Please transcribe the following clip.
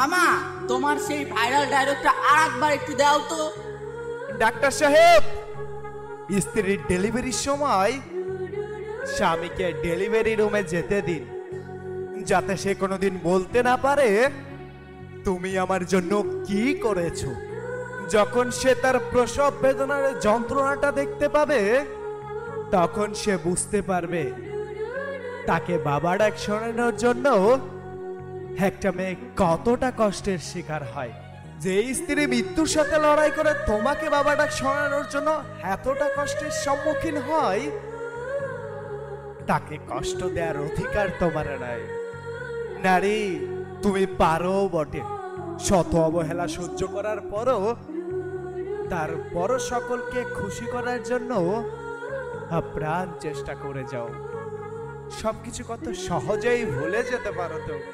মামা, তোমার সেই ভাইরাল ডায়লগটা আরেকবার একটু দাও তো। ডাক্তার সাহেব, স্ত্রীর ডেলিভারির সময় স্বামীকে ডেলিভারি রুমে যেতে দিন, যাতে সে কোনোদিন বলতে না পারে তুমি আমার জন্য কি করেছো। যখন সে তার প্রসব বেদনার যন্ত্রণাটা দেখতে পাবে, তখন সে বুঝতে পারবে তাকে বাবা ডাক শোনানোর জন্য একটা মেয়ে কতটা কষ্টের শিকার হয়। যে স্ত্রী মৃত্যুর সাথে লড়াই করে তোমাকে বাবা ডাক শোনানোর জন্য এতটা কষ্টের সম্মুখীন হয়, তাকে কষ্ট দেওয়ার অধিকার তোমার নাই। নারী, তুমি পারো বটে, শত অবহেলা সহ্য করার পরও তারপরও সকলকে খুশি করার জন্য আপ্রাণ চেষ্টা করে যাও। সবকিছু কত সহজেই ভুলে যেতে পারো তুমি।